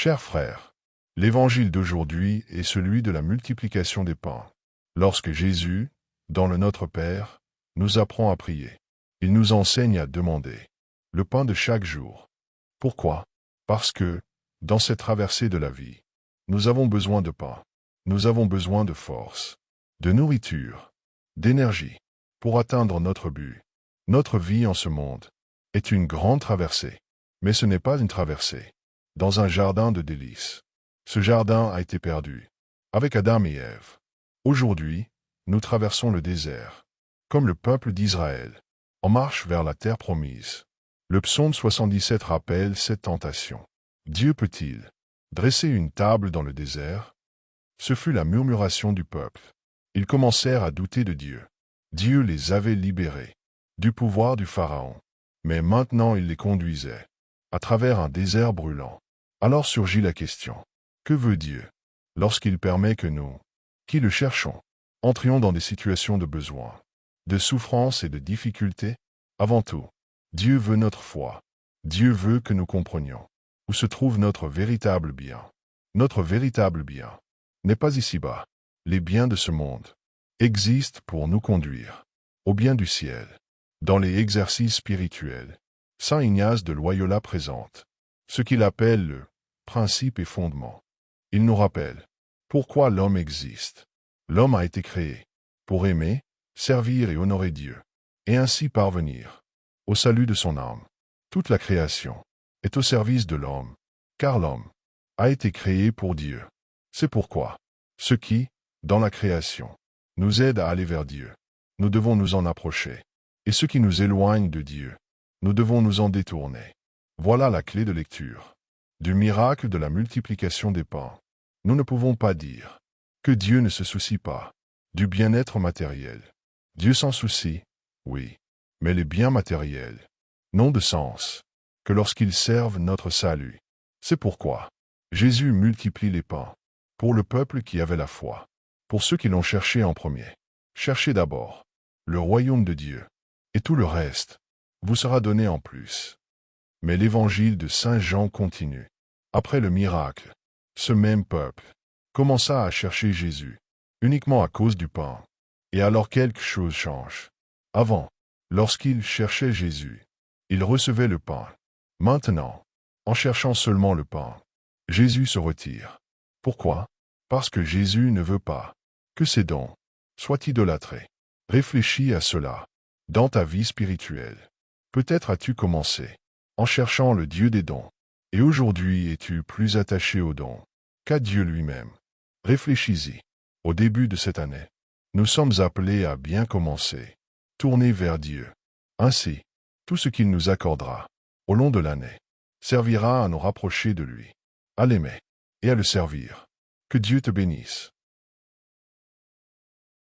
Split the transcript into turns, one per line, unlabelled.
Chers frères, l'évangile d'aujourd'hui est celui de la multiplication des pains. Lorsque Jésus, dans le Notre Père, nous apprend à prier, il nous enseigne à demander le pain de chaque jour. Pourquoi? Parce que, dans cette traversée de la vie, nous avons besoin de pain, nous avons besoin de force, de nourriture, d'énergie, pour atteindre notre but. Notre vie en ce monde est une grande traversée, mais ce n'est pas une traversée dans un jardin de délices. Ce jardin a été perdu avec Adam et Ève. Aujourd'hui, nous traversons le désert, comme le peuple d'Israël, en marche vers la terre promise. Le psaume 77 rappelle cette tentation. Dieu peut-il dresser une table dans le désert? Ce fut la murmuration du peuple. Ils commencèrent à douter de Dieu. Dieu les avait libérés du pouvoir du Pharaon, mais maintenant il les conduisait à travers un désert brûlant. Alors surgit la question. Que veut Dieu lorsqu'il permet que nous, qui le cherchons, entrions dans des situations de besoin, de souffrance et de difficulté? Avant tout, Dieu veut notre foi. Dieu veut que nous comprenions où se trouve notre véritable bien. Notre véritable bien n'est pas ici-bas. Les biens de ce monde existent pour nous conduire au bien du ciel. Dans les exercices spirituels, saint Ignace de Loyola présente ce qu'il appelle le principe et fondement. Il nous rappelle pourquoi l'homme existe. L'homme a été créé pour aimer, servir et honorer Dieu, et ainsi parvenir au salut de son âme. Toute la création est au service de l'homme, car l'homme a été créé pour Dieu. C'est pourquoi ce qui, dans la création, nous aide à aller vers Dieu, nous devons nous en approcher, et ce qui nous éloigne de Dieu, nous devons nous en détourner. Voilà la clé de lecture du miracle de la multiplication des pains. Nous ne pouvons pas dire que Dieu ne se soucie pas du bien-être matériel. Dieu s'en soucie, oui, mais les biens matériels n'ont de sens que lorsqu'ils servent notre salut. C'est pourquoi Jésus multiplie les pains pour le peuple qui avait la foi, pour ceux qui l'ont cherché en premier. Cherchez d'abord le royaume de Dieu, et tout le reste vous sera donné en plus. Mais l'évangile de Saint Jean continue. Après le miracle, ce même peuple commença à chercher Jésus, uniquement à cause du pain. Et alors quelque chose change. Avant, lorsqu'ils cherchaient Jésus, ils recevaient le pain. Maintenant, en cherchant seulement le pain, Jésus se retire. Pourquoi? Parce que Jésus ne veut pas que ses dons soient idolâtrés. Réfléchis à cela dans ta vie spirituelle. Peut-être as-tu commencé en cherchant le Dieu des dons, et aujourd'hui es-tu plus attaché aux dons qu'à Dieu lui-même. Réfléchis-y. Au début de cette année, nous sommes appelés à bien commencer, tourner vers Dieu. Ainsi, tout ce qu'il nous accordera au long de l'année servira à nous rapprocher de lui, à l'aimer et à le servir. Que Dieu te bénisse.